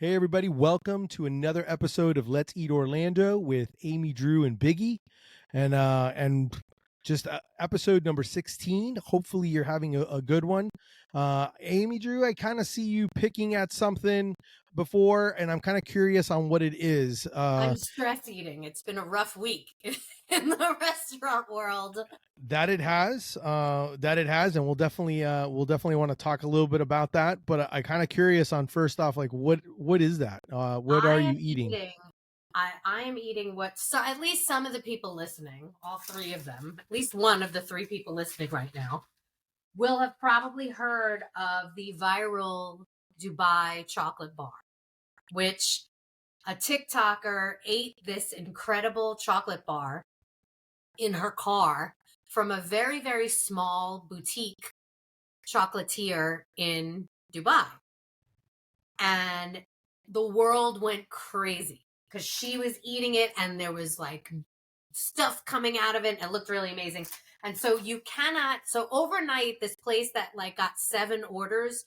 Hey, everybody, welcome to another episode of Let's Eat Orlando with Amy Drew and Biggie. And just episode number 16. Hopefully, you're having a good one. Amy Drew, I kind of see you picking at something before, and I'm kind of curious on what it is. I'm stress eating. It's been a rough week in the restaurant world. That it has, and we'll definitely want to talk a little bit about that. But I kind of curious on first off, like what is that? What are you eating? I am eating at least some of the people listening, all three of them, at least one of the three people listening right now, will have probably heard of the viral Dubai chocolate bar, which a TikToker ate this incredible chocolate bar in her car from a very, very small boutique chocolatier in Dubai. And the world went crazy because she was eating it and there was like stuff coming out of it and it looked really amazing. And so so overnight, this place that like got 7 orders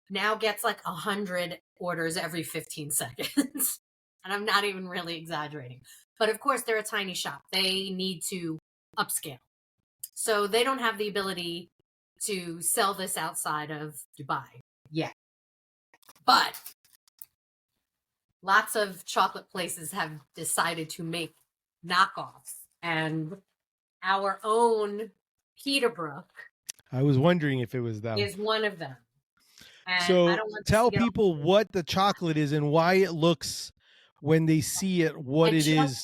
now gets like 100 orders every 15 seconds. And I'm not even really exaggerating. But of course, they're a tiny shop. They need to upscale. So they don't have the ability to sell this outside of Dubai yet. But lots of chocolate places have decided to make knockoffs. And our own Peterbrook, I was wondering if it was them. is one of them. And so tell people what the chocolate is and why it looks when they see it, what it is.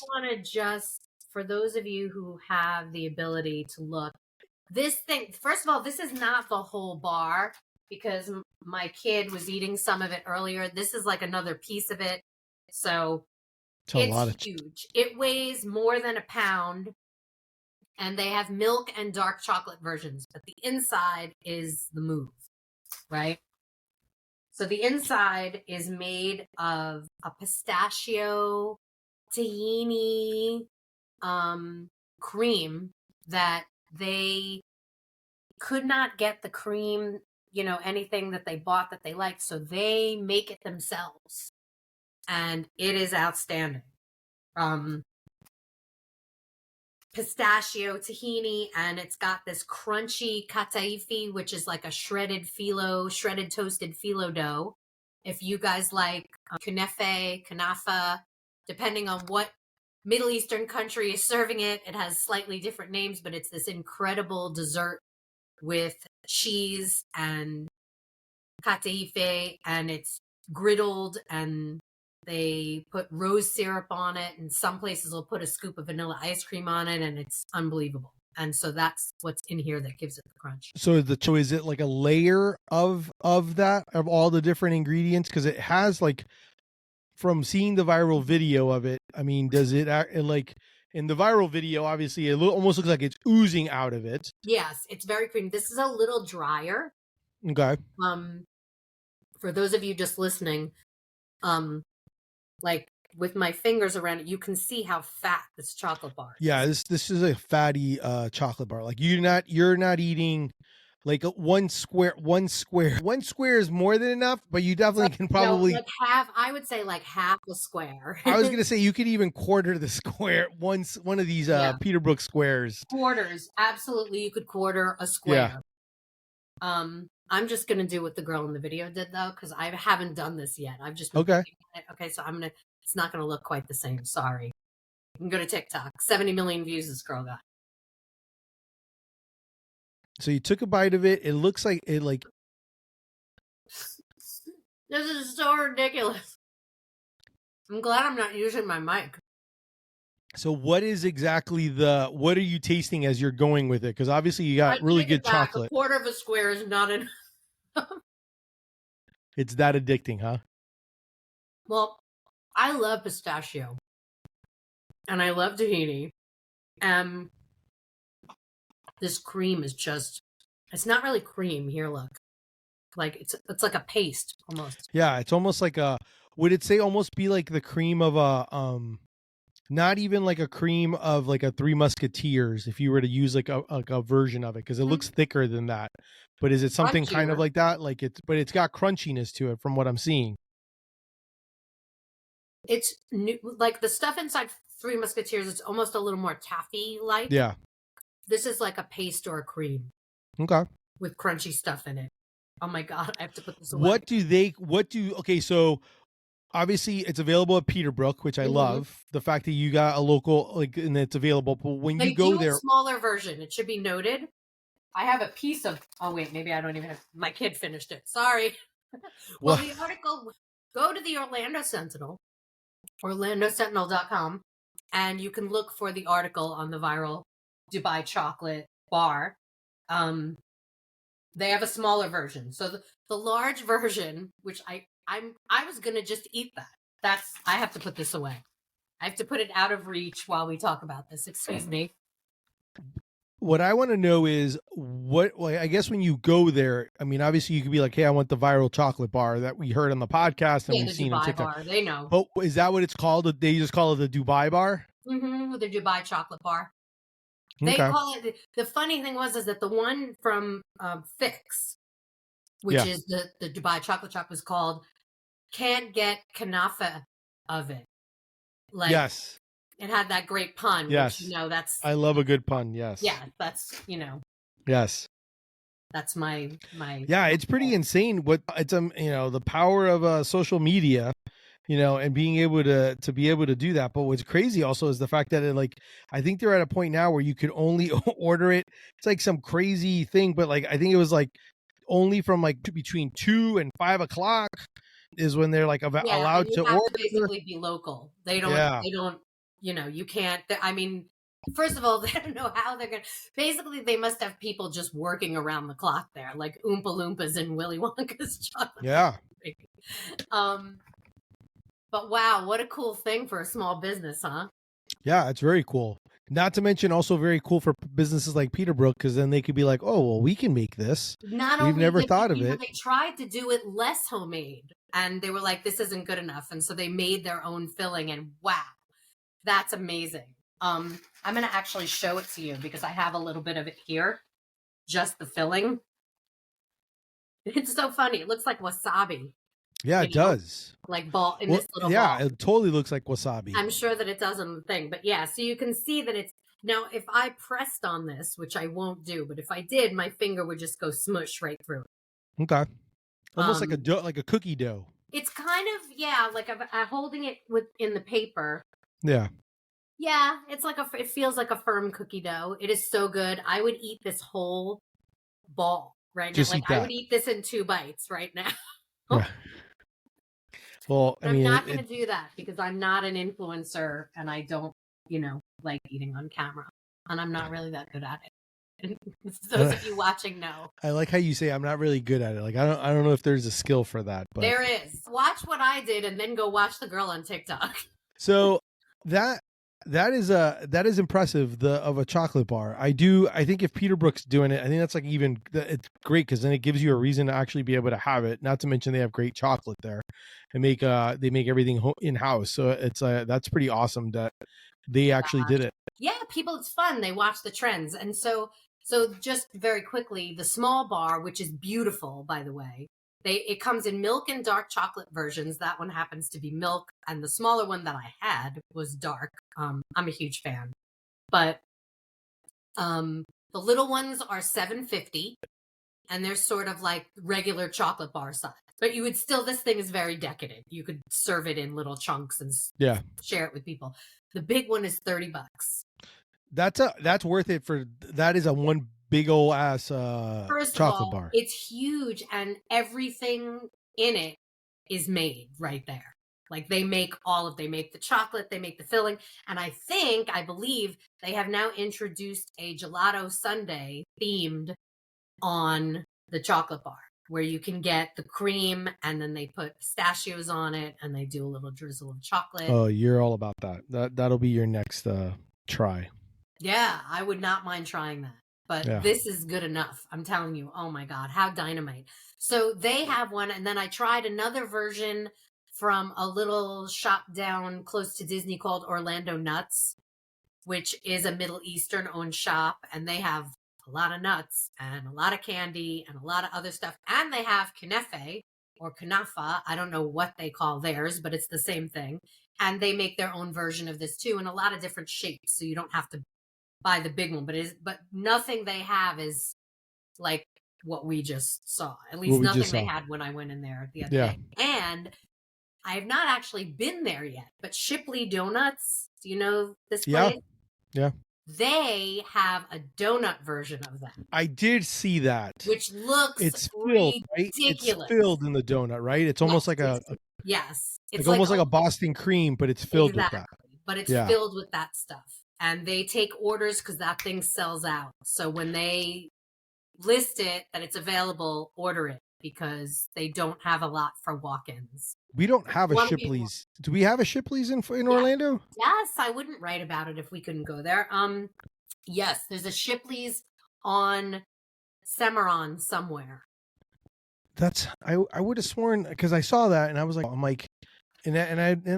For those of you who have the ability to look, this thing, first of all, this is not the whole bar because my kid was eating some of it earlier. This is like another piece of it. So it's huge. It weighs more than a pound. And they have milk and dark chocolate versions, but the inside is the move, right? So the inside is made of a pistachio, tahini, cream that they could not get the cream, anything that they bought that they liked. So they make it themselves. And it is outstanding. Pistachio, tahini, and it's got this crunchy kataifi, which is like a shredded toasted phyllo dough. If you guys like kunefe, kanafa, depending on what Middle Eastern country is serving it, it has slightly different names, but it's this incredible dessert with cheese and kataifi, and it's griddled and they put rose syrup on it, and some places will put a scoop of vanilla ice cream on it, and it's unbelievable. And so that's what's in here that gives it the crunch. So is it like a layer of all the different ingredients? Because it has like, from seeing the viral video of it, I mean, does it like in the viral video? Obviously, it almost looks like it's oozing out of it. Yes, it's very creamy. This is a little drier. Okay. For those of you just listening, like with my fingers around it, you can see how fat this chocolate bar is. Yeah, this is a fatty chocolate bar. Like you're not eating like one square is more than enough, but you definitely can probably I would say like half a square. I was gonna say you could even quarter the square, one of these Peterbrook squares. Quarters, absolutely, you could quarter a square. Yeah. I'm just gonna do what the girl in the video did though, because I haven't done this yet. I've just been okay. So it's not gonna look quite the same. Sorry. You can go to TikTok. 70 million views this girl got. So you took a bite of it. It looks like it like. This is so ridiculous. I'm glad I'm not using my mic. So what is exactly what are you tasting as you're going with it? Because obviously you got really good chocolate. A quarter of a square is not enough. It's that addicting, huh? Well, I love pistachio. And I love tahini. This cream is it's not really cream. Here, look. Like it's like a paste almost. Yeah, it's almost like would it say almost be like the cream of a not even like a cream of like a Three Musketeers if you were to use like a version of it, because it looks thicker than that. But is it something kind of like that? But it's got crunchiness to it from what I'm seeing. It's new, like the stuff inside Three Musketeers. It's almost a little more taffy like. Yeah. This is like a paste or a cream Okay. with crunchy stuff in it. Oh my god, I have to put this away. Okay, so obviously it's available at Peterbrook, which I Mhm. love. The fact that you got a local, like, and it's available, but when They you go do a there, smaller version. It should be noted. I have a piece of. Oh wait, maybe I don't even have. My kid finished it. Sorry. Well, what? the article. Go to the Orlando Sentinel, orlandosentinel.com, and you can look for the article on the viral Dubai chocolate bar. They have a smaller version. So the large version, which I was gonna just eat that. I have to put this away. I have to put it out of reach while we talk about this. Excuse me. What I want to know is I guess when you go there, I mean, obviously you could be like, hey, I want the viral chocolate bar that we heard on the podcast and Yeah, we've the seen on Dubai TikTok. bar. They know. But is that what it's called? They just call it the Dubai bar? With the Dubai chocolate bar. They Okay. call it. The funny thing is that the one from Fix, which is the Dubai chocolate shop, was called "Can't Get Kanafa of It." Like, yes. It had that great pun. Yes. Which, that's. I love a good pun. Yes. Yeah, that's Yes. That's my. Yeah, it's pretty insane. It's the power of social media, and being able to be able to do that. But what's crazy also is the fact that I think they're at a point now where you could only order it. It's like some crazy thing, but I think it was only from between 2 and 5 o'clock is when they're allowed you to have order. to basically be local. They don't. Yeah. They don't. You can't. I mean, first of all, they don't know how they're gonna. Basically, they must have people just working around the clock there, like Oompa Loompas in Willy Wonka's chocolate. Yeah. But wow, what a cool thing for a small business, huh? Yeah, it's very cool. Not to mention also very cool for businesses like Peterbrook, because then they could be like, oh, well, we can make this. We've never thought of it. They tried to do it less homemade, and they were like, this isn't good enough. And so they made their own filling, and wow, that's amazing. I'm going to actually show it to you because I have a little bit of it here, just the filling. It's so funny. It looks like wasabi. Yeah, it does. Like ball in this little ball. Yeah, it totally looks like wasabi. I'm sure that it does on the thing. But yeah, so you can see that it's... Now, if I pressed on this, which I won't do, but if I did, my finger would just go smush right through it. Okay. Almost like a dough, like a cookie dough. It's kind of, yeah, like I'm holding it in the paper. Yeah. Yeah, it feels like a firm cookie dough. It is so good. I would eat this whole ball right now. I would eat this in 2 bites right now. Yeah. Well, I'm not going to do that because I'm not an influencer and I don't, like eating on camera. And I'm not really that good at it. Those of you watching know. I like how you say I'm not really good at it. I don't know if there's a skill for that, but there is. Watch what I did and then go watch the girl on TikTok. So that is impressive of a chocolate bar. I think if Peterbrook's doing it, I think that's it's great because then it gives you a reason to actually be able to have it. Not to mention they have great chocolate there and they make everything in house. So it's that's pretty awesome that they actually did it. Yeah, it's fun. They watch the trends. And so just very quickly, the small bar, which is beautiful, by the way, it comes in milk and dark chocolate versions. That one happens to be milk. And the smaller one that I had was dark. I'm a huge fan. But the little ones are $7.50. And they're sort of like regular chocolate bar size. But you would still, this thing is very decadent. You could serve it in little chunks and share it with people. The big one is $30. That's worth it that is a one big old ass First chocolate of all, bar. It's huge and everything in it is made right there. Like they make the chocolate, they make the filling. And I believe they have now introduced a gelato sundae themed on the chocolate bar where you can get the cream and then they put pistachios on it and they do a little drizzle of chocolate. Oh, you're all about that. That'll be your next try. Yeah, I would not mind trying that. But this is good enough. I'm telling you, oh my God, how dynamite. So they have one. And then I tried another version from a little shop down close to Disney called Orlando Nuts, which is a Middle Eastern owned shop. And they have a lot of nuts and a lot of candy and a lot of other stuff. And they have knefe or kanafa. I don't know what they call theirs, but it's the same thing. And they make their own version of this too, in a lot of different shapes. So you don't have to buy the big one, but nothing they have is like what we just saw. At least nothing they had when I went in there the other day. And I have not actually been there yet, but Shipley Donuts, do you know this place? Yeah. They have a donut version of that. I did see that. Which looks it's filled, ridiculous. right? It's filled in the donut, right? It's almost like yes. It's almost like a Boston cream, but it's filled with that. But it's filled with that stuff. And they take orders because that thing sells out. So when they list it that it's available, order it because they don't have a lot for walk-ins. We don't have a Shipley's. Do we have a Shipley's in Orlando? Yes, I wouldn't write about it if we couldn't go there. Yes, there's a Shipley's on Cimarron somewhere. That's I would have sworn because I saw that and I was like, and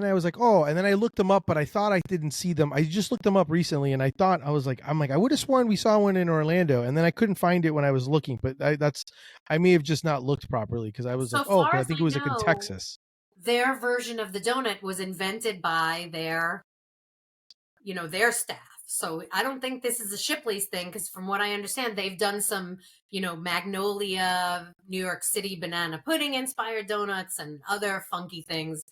I was like, oh, and then I looked them up, but I thought I didn't see them. I just looked them up recently, and I would have sworn we saw one in Orlando, and then I couldn't find it when I was looking. But I may have just not looked properly because I was like, oh, I think it was like in Texas. Their version of the donut was invented by their staff. So I don't think this is a Shipley's thing because from what I understand, they've done some, Magnolia, New York City banana pudding inspired donuts and other funky things.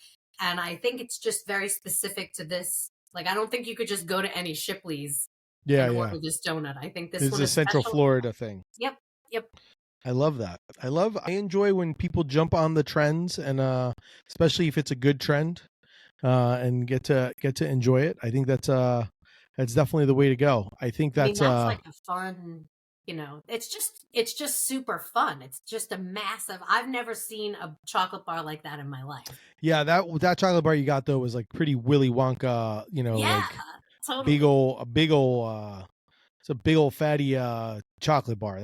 And I think it's just very specific to this. Like, I don't think you could just go to any Shipley's and order this donut. I think this is a Central Florida thing. Yep. I love that. I enjoy when people jump on the trends and especially if it's a good trend and get to enjoy it. I think that's definitely the way to go. I think that's like a fun, it's just super fun. It's just a massive, I've never seen a chocolate bar like that in my life. Yeah, that chocolate bar you got though was like pretty Willy Wonka, totally. It's a big old fatty chocolate bar.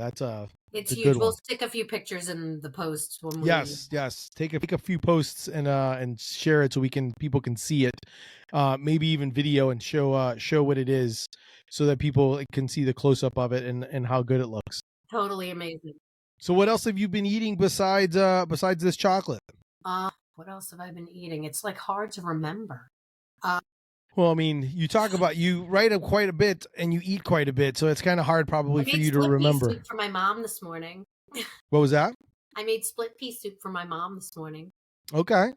It's huge. We'll stick a few pictures in the post when we Yes. Take a few posts and share it so people can see it. Maybe even video and show what it is so that people can see the close up of it and how good it looks. Totally amazing. So what else have you been eating besides this chocolate? What else have I been eating? It's like hard to remember. Well, I mean, you write up quite a bit and you eat quite a bit, so it's kind of hard probably for you to remember. I made split pea soup for my mom this morning. What was that? I made split pea soup for my mom this morning. Okay.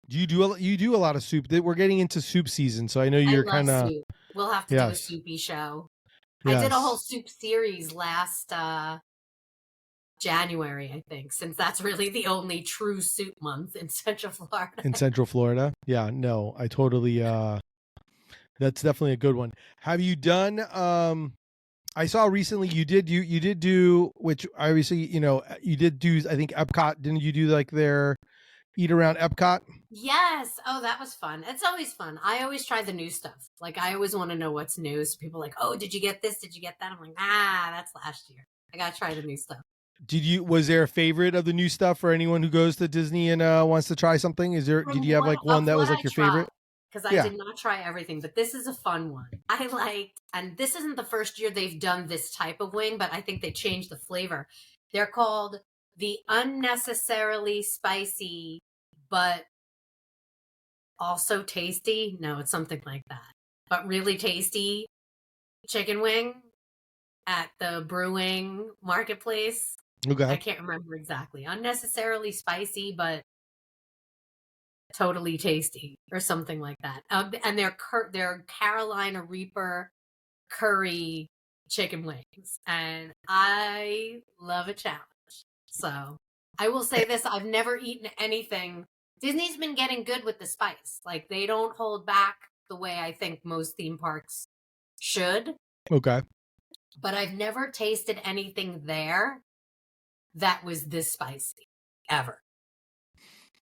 You do a lot of soup. We're getting into soup season, so I know you're kind of. We'll have to do a soupy show. Yes. I did a whole soup series last January, I think, since that's really the only true soup month in Central Florida. Yeah, no, I totally that's definitely a good one. Have you done I saw recently you did do which obviously, you did do I think Epcot, didn't you do like their eat around Epcot? Yes. Oh, that was fun. It's always fun. I always try the new stuff. Like I always want to know what's new. So people are like, "Oh, did you get this? Did you get that?" I'm like, that's last year. I got to try the new stuff. Was there a favorite of the new stuff for anyone who goes to Disney and wants to try something? Did you have like one that was like your favorite? Because I did not try everything, but this is a fun one. I liked, and this isn't the first year they've done this type of wing, but I think they changed the flavor. They're called the Unnecessarily Spicy, but also tasty. No, it's something like that, but really tasty chicken wing at the Brewing Marketplace. Okay. I can't remember exactly. Unnecessarily spicy, but totally tasty or something like that. And they're Carolina Reaper curry chicken wings. And I love a challenge. So I will say this, I've never eaten anything. Disney's been getting good with the spice. Like they don't hold back the way I think most theme parks should. Okay. But I've never tasted anything there that was this spicy ever.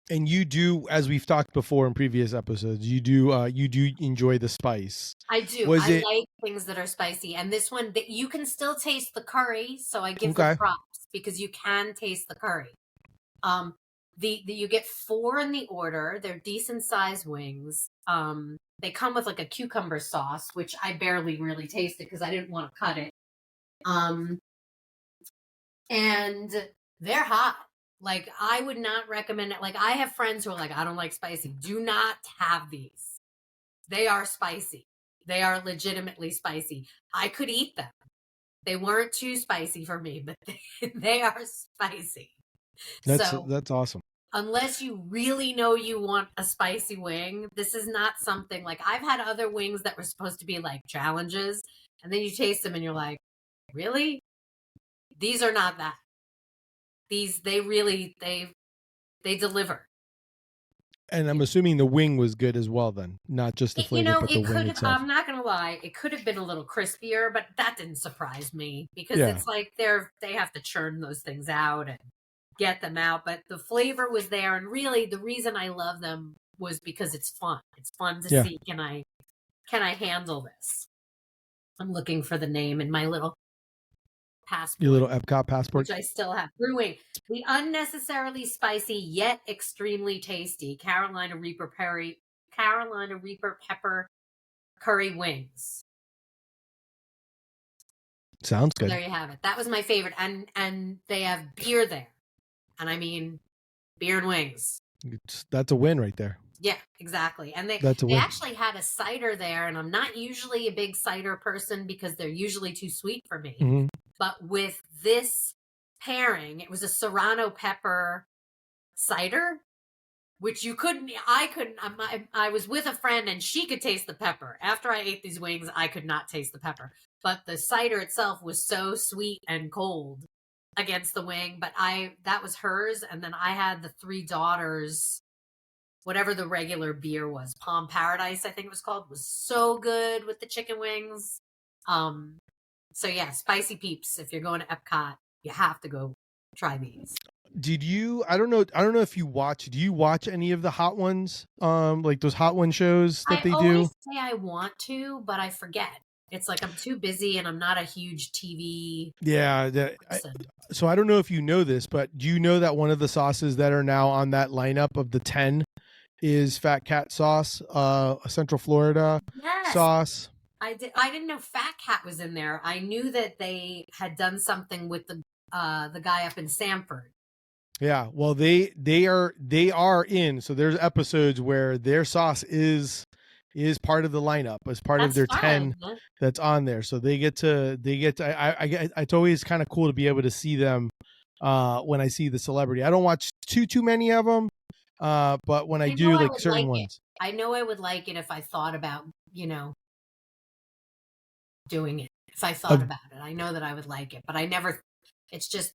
And you do, as we've talked before in previous episodes, you do enjoy the spice. I do. I like things that are spicy, and this one you can still taste the curry, so I give them props because you can taste the curry. You get 4 in the order. They're decent sized wings. They come with like a cucumber sauce, which I barely really tasted because I didn't want to cut it. And they're hot. Like, I would not recommend it. Like, I have friends who are like, I don't like spicy. Do not have these. They are spicy. They are legitimately spicy. I could eat them. They weren't too spicy for me, but they are spicy. That's awesome. Unless you really know you want a spicy wing, this is not something like I've had other wings that were supposed to be like challenges, and then you taste them and you're like, really? These are not that. These they deliver. And I'm assuming the wing was good as well then, not just the flavor, but the wing itself. I'm not gonna lie, it could have been a little crispier, but that didn't surprise me because it's like they have to churn those things out and get them out. But the flavor was there, and really the reason I love them was because it's fun. It's fun to see can I handle this? I'm looking for the name in my little passport. Your little Epcot passport, which I still have. Brewing the unnecessarily spicy yet extremely tasty Carolina Reaper pepper curry wings. Sounds good. There you have it. That was my favorite, and they have beer there, and I mean beer and wings. That's a win right there. Yeah, exactly. And they actually had a cider there, and I'm not usually a big cider person because they're usually too sweet for me. Mm-hmm. But with this pairing, it was a serrano pepper cider, which I was with a friend and she could taste the pepper. After I ate these wings, I could not taste the pepper. But the cider itself was so sweet and cold against the wing. But that was hers. And then I had the Three Daughters, whatever the regular beer was, Palm Paradise, I think it was called, was so good with the chicken wings. So yeah, spicy peeps. If you're going to Epcot, you have to go try these. Did you? I don't know if you watch. Do you watch any of the Hot Ones? Like those Hot One shows that they do? I always say I want to, but I forget. It's like I'm too busy and I'm not a huge TV. Yeah. So I don't know if you know this, but do you know that one of the sauces that are now on that lineup of the 10 is Fat Cat sauce, a Central Florida sauce? I didn't know Fat Cat was in there. I knew that they had done something with the guy up in Sanford. Yeah, well, they are in. So there's episodes where their sauce is part of the lineup as part of their 10 that's on there. So they get to. It's always kind of cool to be able to see them when I see the celebrity. I don't watch too many of them, but when I do, like certain ones. I know I would like it if I thought about doing it. If I thought about it, I know that I would like it, but I never. It's just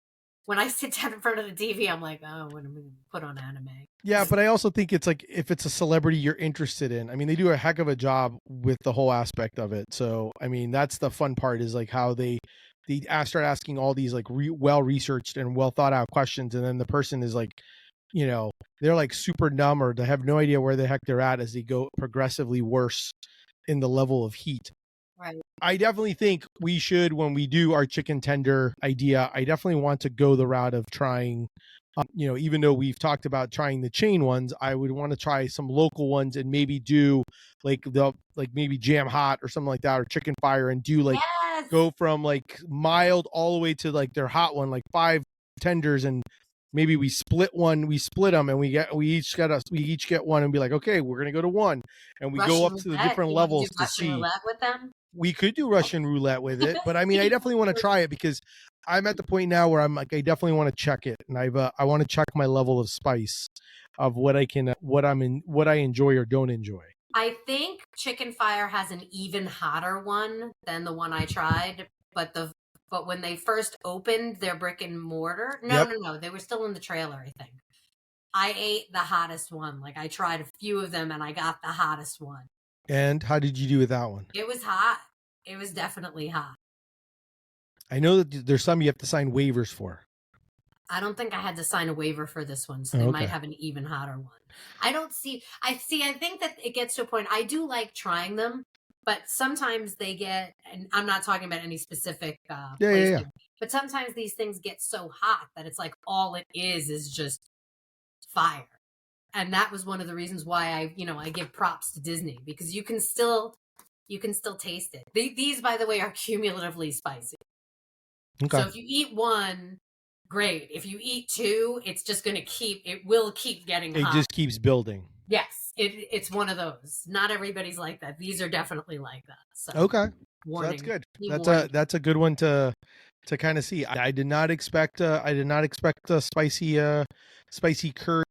when I sit down in front of the TV, I'm like, oh, when am I going to put on anime? Yeah, but I also think it's like if it's a celebrity you're interested in. I mean, they do a heck of a job with the whole aspect of it. So, I mean, that's the fun part is like how they start asking all these like well researched and well thought out questions, and then the person is like, they're like super numb or they have no idea where the heck they're at as they go progressively worse in the level of heat. Right. I definitely think we should, when we do our chicken tender idea, I definitely want to go the route of trying, even though we've talked about trying the chain ones, I would want to try some local ones and maybe do like maybe Jam Hot or something like that, or Chicken Fire, and do like go from like mild all the way to like their hot one, like 5 tenders, and maybe we split them and we each get one and be like, okay, we're gonna go to one, and we go up to the different levels to see. Roulette with them? We could do Russian roulette with it, but I mean, I definitely want to try it because I'm at the point now where I'm like, I definitely want to check it, and I want to check my level of spice of what I enjoy or don't enjoy. I think Chicken Fire has an even hotter one than the one I tried, but when they first opened their brick and mortar, no, they were still in the trailer, I think. I ate the hottest one. Like I tried a few of them and I got the hottest one. And how did you do with that one? It was hot. It was definitely hot. I know that there's some you have to sign waivers for. I don't think I had to sign a waiver for this one, so they might have an even hotter one. I think that it gets to a point. I do like trying them, but sometimes they get, and I'm not talking about any specific place, but sometimes these things get so hot that it's like all it is just fire. And that was one of the reasons why I give props to Disney, because you can still taste it. These, by the way, are cumulatively spicy. Okay. So if you eat one, great. If you eat 2, it's just going to it will keep getting hot. It just keeps building. Yes, it's one of those. Not everybody's like that. These are definitely like that. So, okay. warning. So that's good. Warning. That's a good one to kind of see. I did not expect a spicy curry.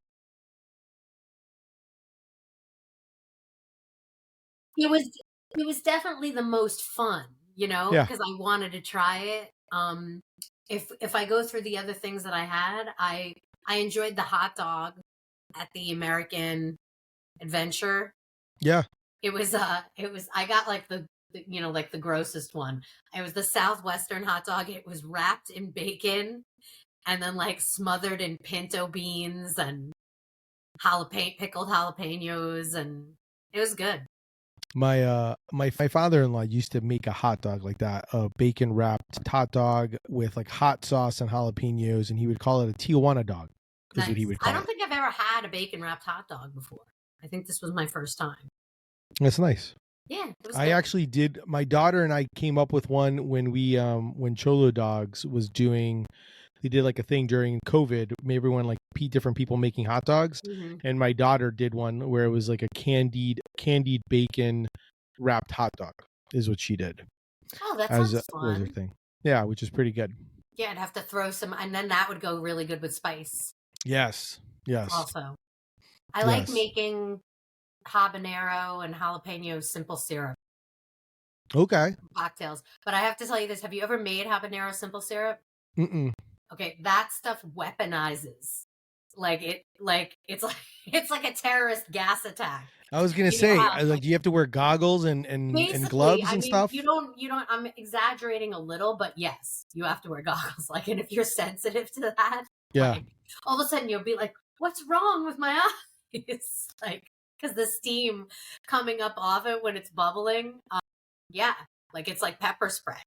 It was definitely the most fun, Yeah. because I wanted to try it. If I go through the other things that I had, I enjoyed the hot dog at the American Adventure. Yeah. It was I got like the like the grossest one. It was the Southwestern hot dog. It was wrapped in bacon and then like smothered in pinto beans and pickled jalapenos, and it was good. My father-in-law used to make a hot dog like that, a bacon wrapped hot dog with like hot sauce and jalapenos, and he would call it a Tijuana dog. Is what he would call it. I don't think I've ever had a bacon wrapped hot dog before. I think this was my first time. That's nice. Yeah, it was I good. actually did. My daughter and I came up with one when when Cholo Dogs was doing. They did like a thing during COVID, made everyone like different people making hot dogs, and my daughter did one where it was like a candied bacon wrapped hot dog. Is what she did. Oh, that sounds fun. Was her thing. Yeah, which is pretty good. Yeah, I'd have to throw some, and then that would go really good with spice. Yes. Also, I like making habanero and jalapeno simple syrup. Okay. Cocktails, but I have to tell you this: have you ever made habanero simple syrup? Mm-mm. Okay, that stuff weaponizes. It's like a terrorist gas attack. I was gonna say, do you have to wear goggles and gloves and stuff? You don't. I'm exaggerating a little, but yes, you have to wear goggles. And if you're sensitive to that, yeah, all of a sudden you'll be like, "What's wrong with my eyes?" Because the steam coming up off it when it's bubbling. Yeah, it's like pepper spray.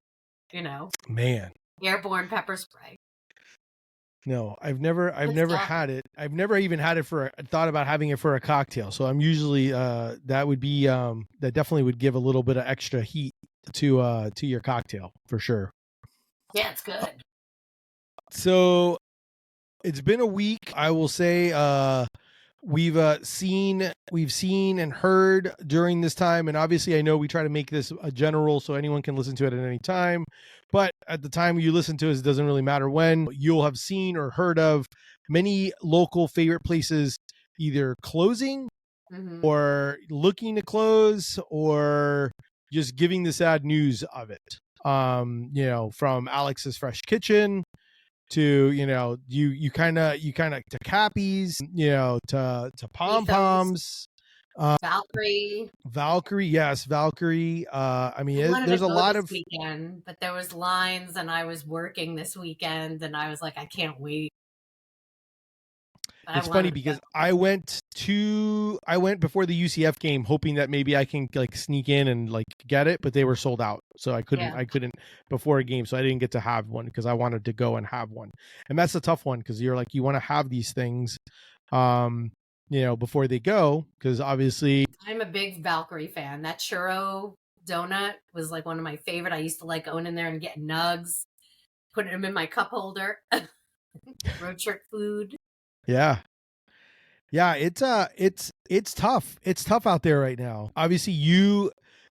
Man, airborne pepper spray. No, I've never had it. I've never even had it thought about having it for a cocktail. So I'm usually that would be that definitely would give a little bit of extra heat to your cocktail for sure. Yeah, it's good. So it's been a week. I will say we've seen and heard during this time, and obviously I know we try to make this a general so anyone can listen to it at any time. But at the time you listen to it doesn't really matter when. You'll have seen or heard of many local favorite places either closing or looking to close or just giving the sad news of it. From Alex's Fresh Kitchen to you kind of to Cappy's, to Pom Poms. Valkyrie, yes, Valkyrie. I mean, there's a lot of weekend, but there was lines, and I was working this weekend, and I was like, I can't wait. It's funny because I went before the UCF game, hoping that maybe I can sneak in and get it, but they were sold out, so I couldn't before a game, so I didn't get to have one because I wanted to go and have one, and that's a tough one because you want to have these things. Before they go, because obviously I'm a big Valkyrie fan. That churro donut was one of my favorite. I used to like going in there and getting nugs, putting them in my cup holder. Road trip food. Yeah, it's tough. It's tough out there right now. Obviously,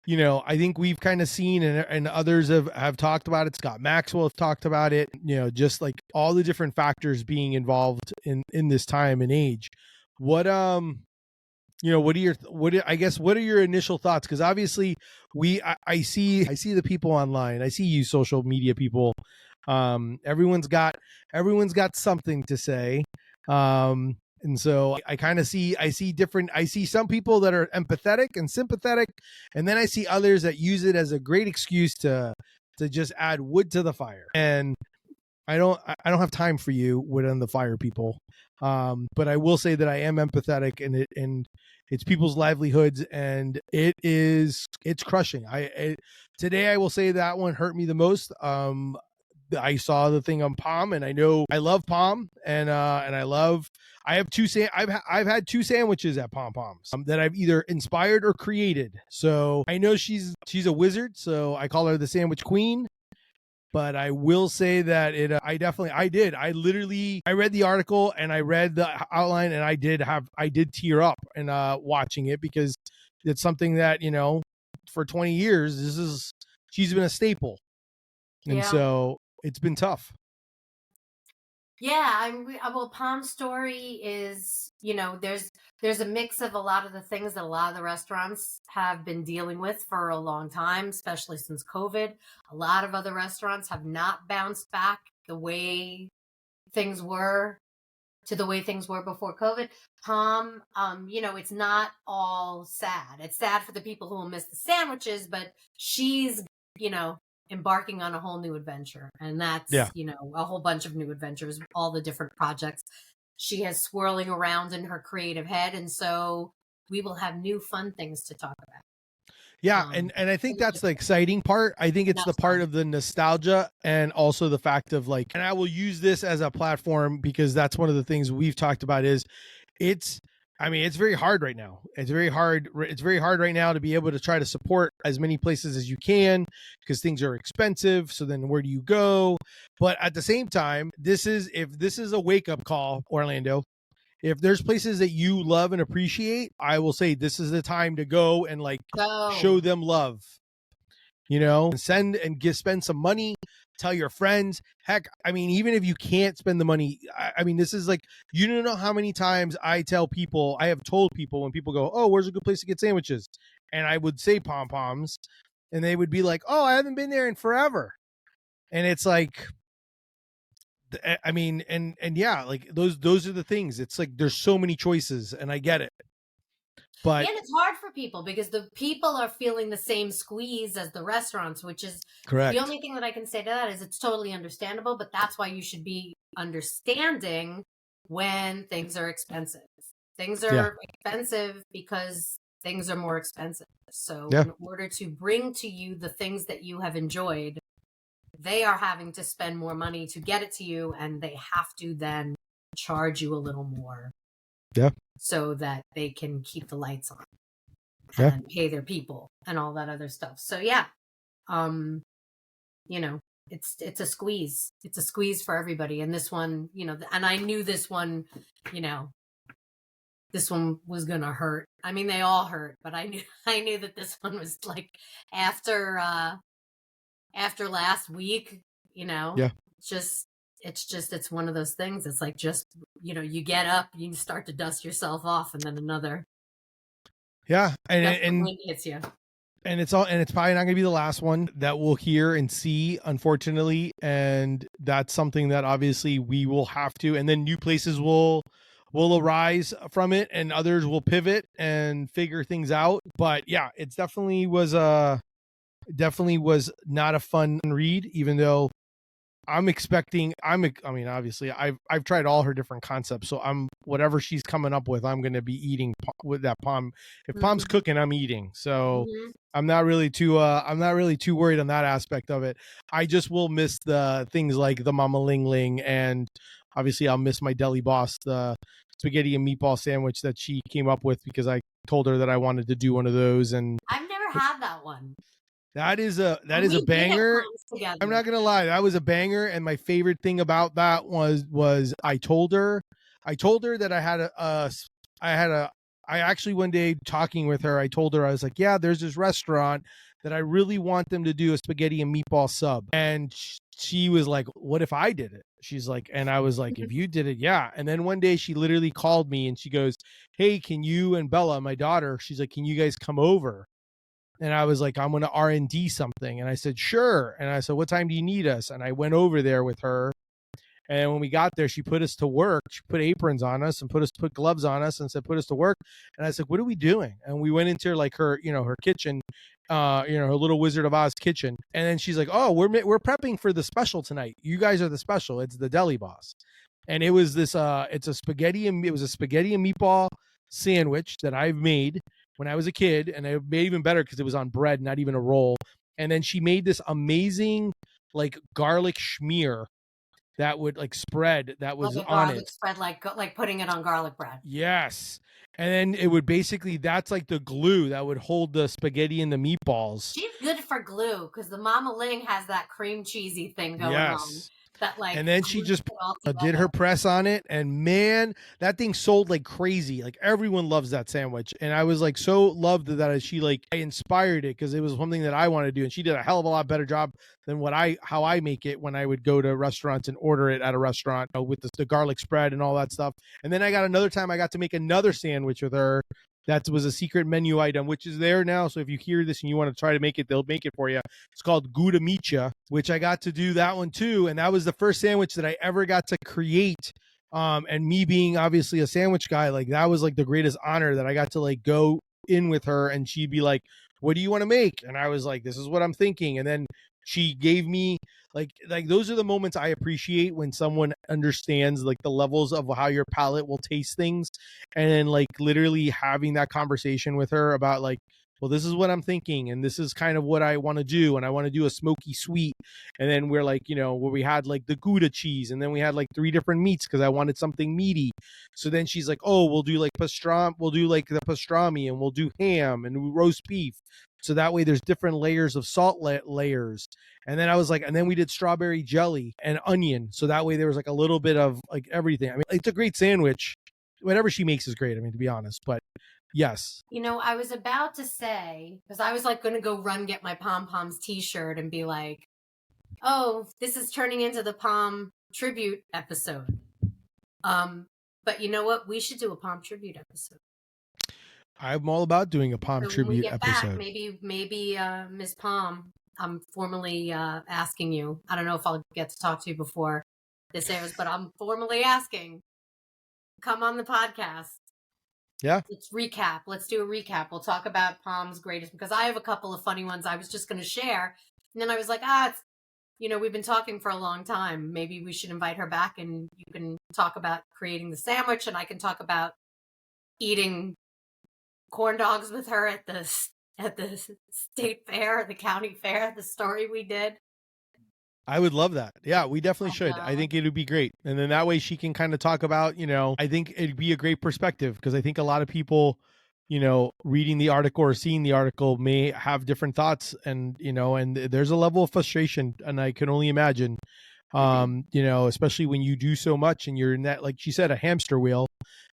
I think we've kind of seen and others have talked about it. Scott Maxwell have talked about it. Just all the different factors being involved in this time and age. What are your initial thoughts? Because obviously I see the people online. I see you social media people. Everyone's got something to say. And so I see some people that are empathetic and sympathetic, and then I see others that use it as a great excuse to just add wood to the fire. And I don't have time for you, wood on the fire people. But I will say that I am empathetic, and it's people's livelihoods, and it's crushing. Today I will say that one hurt me the most. I saw the thing on Palm, and I know I love Palm, and I've had 2 sandwiches at Pom Poms that I've either inspired or created. So I know she's a wizard, so I call her the sandwich queen. But I will say that I read the article and I read the outline, and I did tear up and watching it, because it's something that, for 20 years, she's been a staple. And Yeah. so it's been tough. Yeah, well, Palm's story is, there's a mix of a lot of the things that a lot of the restaurants have been dealing with for a long time, especially since COVID. A lot of other restaurants have not bounced back the way things were before COVID. Palm, it's not all sad. It's sad for the people who will miss the sandwiches, but she's, embarking on a whole new adventure. And that's, Yeah. A whole bunch of new adventures, all the different projects she has swirling around in her creative head. And so we will have new fun things to talk about. Yeah, and I think that's the exciting part. I think it's the part of the nostalgia, and also the fact of like, and I will use this as a platform, because that's one of the things we've talked about is it's very hard right now. It's very hard right now to be able to try to support as many places as you can, because things are expensive. So then where do you go? But at the same time, if this is a wake-up call, Orlando, if there's places that you love and appreciate, I will say this is the time to go and show them love. Spend some money, tell your friends. Heck, even if you can't spend the money, this is like, you don't know how many times I have told people when people go, oh, where's a good place to get sandwiches? And I would say Pom Poms, and they would be like, oh, I haven't been there in forever. And it's like, yeah, like those are the things. It's like, there's so many choices, and I get it. But and it's hard for people because the people are feeling the same squeeze as the restaurants, which is correct. The only thing that I can say to that is it's totally understandable, but that's why you should be understanding when things are expensive. Things are expensive because things are more expensive. So in order to bring to you the things that you have enjoyed, they are having to spend more money to get it to you, and they have to then charge you a little more. Yeah. So that they can keep the lights on and pay their people and all that other stuff. So yeah, it's a squeeze. It's a squeeze for everybody. And this one, and I knew this one, this one was gonna hurt. They all hurt, but I knew that this one was like after last week, it's one of those things. It's like, you get up, you start to dust yourself off, and then another. Yeah. And wind hits you. And it's probably not going to be the last one that we'll hear and see, unfortunately. And that's something that obviously we will have to, and then new places will arise from it, and others will pivot and figure things out. But yeah, it definitely was not a fun read, even though obviously I've tried all her different concepts, so whatever she's coming up with, I'm going to be eating with that Palm. If Palm's cooking, I'm eating. So I'm not really too worried on that aspect of it. I just will miss the things like the Mama Ling Ling, and obviously I'll miss my Deli Boss, the spaghetti and meatball sandwich that she came up with, because I told her that I wanted to do one of those. And I've never had that one. That is a banger. I'm not gonna lie, that was a banger. And my favorite thing about that was I told her that I actually, one day talking with her, I told her, I was like, yeah, there's this restaurant that I really want them to do a spaghetti and meatball sub. And she was like, what if I did it? She's like, and I was like, if you did it, yeah. And then one day she literally called me and she goes, hey, can you and Bella, my daughter, she's like, can you guys come over? And I was like, I'm going to R&D something. And I said, sure. And I said, what time do you need us? And I went over there with her. And when we got there, she put us to work. She put aprons on us and put gloves on us and said, put us to work. And I said, what are we doing? And we went into like her, her kitchen, her little Wizard of Oz kitchen. And then she's like, oh, we're prepping for the special tonight. You guys are the special. It's the Deli Boss. And it was this, it was a spaghetti and meatball sandwich that I've made when I was a kid, and it made even better because it was on bread, not even a roll. And then she made this amazing like garlic schmear that would like spread that was Like a on garlic it. spread, like putting it on garlic bread. Yes. And then it would basically, that's like the glue that would hold the spaghetti and the meatballs. She's good for glue because the Mama Ling has that cream cheesy thing going on. Yes. That like And then she just all did her together. press on it, and man, that thing sold like crazy. Like everyone loves that sandwich, and I was like so loved that she like I inspired it because it was something that I want to do, and she did a hell of a lot better job than how I make it when I would go to restaurants and order it at a restaurant, with the garlic spread and all that stuff. And then I got another time I got to make another sandwich with her. That was a secret menu item, which is there now. So if you hear this and you want to try to make it, they'll make it for you. It's called Gouda Meat'cha, which I got to do that one too. And that was the first sandwich that I ever got to create. And me being obviously a sandwich guy, like that was like the greatest honor that I got to like go in with her and she'd be like, what do you want to make? And I was like, this is what I'm thinking. And then she gave me like those are the moments I appreciate when someone understands like the levels of how your palate will taste things, and then like literally having that conversation with her about like, well, this is what I'm thinking and this is kind of what I want to do, and I want to do a smoky sweet. And then we're like, where we had like the Gouda cheese, and then we had like 3 different meats because I wanted something meaty. So then she's like, oh, we'll do like we'll do like the pastrami, and we'll do ham and roast beef. So that way there's different layers of salt layers. And then I was like, and then we did strawberry jelly and onion. So that way there was like a little bit of like everything. I mean, it's a great sandwich. Whatever she makes is great. I mean, to be honest, but yes. I was about to say, because I was like going to go run, get my Pom Poms t-shirt and be like, oh, this is turning into the Pom tribute episode. But you know what? We should do a Pom tribute episode. I'm all about doing a Pom tribute episode. Back, maybe Miss Pom, I'm formally asking you. I don't know if I'll get to talk to you before this airs, but I'm formally asking. Come on the podcast. Yeah. Let's recap. Let's do a recap. We'll talk about Pom's greatest, because I have a couple of funny ones I was just going to share. And then I was like, it's, we've been talking for a long time. Maybe we should invite her back and you can talk about creating the sandwich and I can talk about eating corn dogs with her at the state fair, the county fair, the story we did. I would love that. Yeah, we definitely should. I think it would be great. And then that way she can kind of talk about, I think it'd be a great perspective, because I think a lot of people, reading the article or seeing the article may have different thoughts, and, and there's a level of frustration, and I can only imagine, especially when you do so much and you're in that, like she said, a hamster wheel.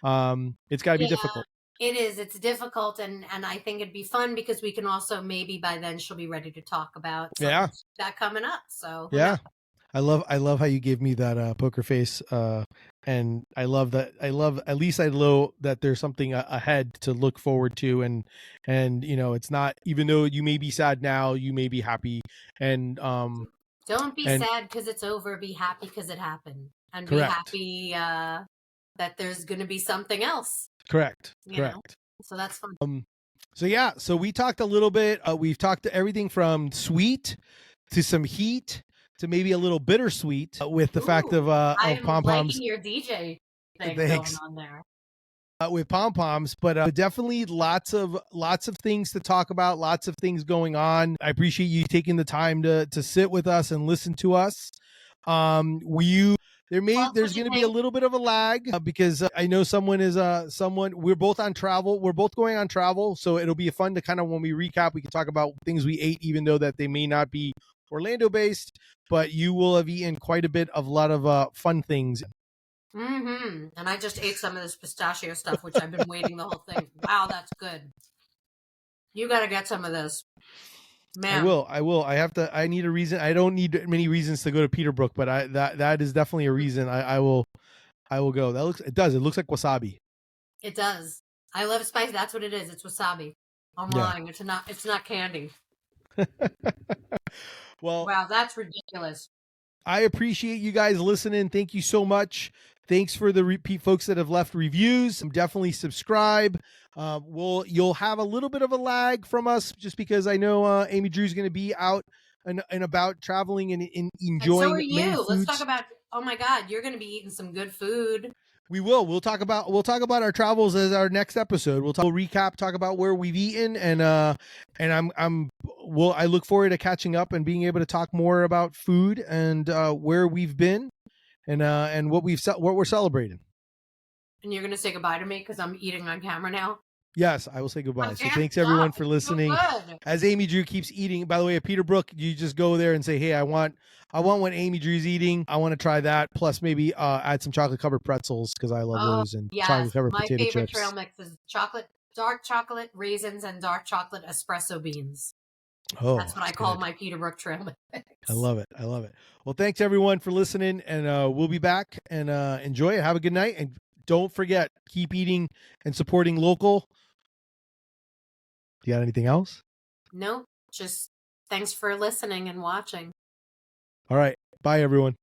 It's got to be difficult. It is. It's difficult, and I think it'd be fun because we can also, maybe by then she'll be ready to talk about that coming up. So yeah, I love how you gave me that poker face, and I love that. At least I know that there's something ahead to look forward to, and it's not, even though you may be sad now, you may be happy, and don't be sad because it's over. Be happy because it happened, and correct. Be happy that there's going to be something else. Correct. So that's fun. So we talked a little bit. We've talked to everything from sweet to some heat to maybe a little bittersweet, with the fact of Pom Poms. Your DJ thing going on there. With Pom Poms, but definitely lots of things to talk about, lots of things going on. I appreciate you taking the time to sit with us and listen to us. There's going to be a little bit of a lag, because I know we're both on travel. We're both going on travel. So it'll be fun to kind of, when we recap, we can talk about things we ate, even though that they may not be Orlando based, but you will have eaten quite a lot of fun things. Mm-hmm. And I just ate some of this pistachio stuff, which I've been waiting the whole thing. Wow, that's good. You got to get some of this. Man. I will. I need a reason. I don't need many reasons to go to Peterbrook, but that is definitely a reason. I will go. It looks like wasabi. It does. I love spice. That's what it is. It's wasabi. I'm lying. It's not candy. Well, wow, that's ridiculous. I appreciate you guys listening. Thank you so much. Thanks for the repeat folks that have left reviews. Definitely subscribe. You'll have a little bit of a lag from us, just because I know Amy Drew's going to be out and about traveling and enjoying. And so are you. Let's talk about. Oh my God, you're going to be eating some good food. We will. We'll talk about our travels as our next episode. We'll recap, talk about where we've eaten, and I look forward to catching up and being able to talk more about food and where we've been. and what we're celebrating. And you're gonna say goodbye to me because I'm eating on camera now. Yes, I will say goodbye. So Okay, thanks everyone for so listening. good. As Amy Drew keeps eating, by the way, at Peter Brook, you just go there and say, "Hey, I want what Amy Drew's eating. I want to try that. Plus, maybe add some chocolate covered pretzels because I love those, and Yes, chocolate covered my potato favorite chips." trail mix is dark chocolate raisins and dark chocolate espresso beans. Oh, That's what I call my Peterbrook trail mix. I love it. I love it. Well, thanks everyone for listening, and we'll be back, and enjoy it. Have a good night, and don't forget, keep eating and supporting local. Do you got anything else? No, just thanks for listening and watching. All right. Bye, everyone.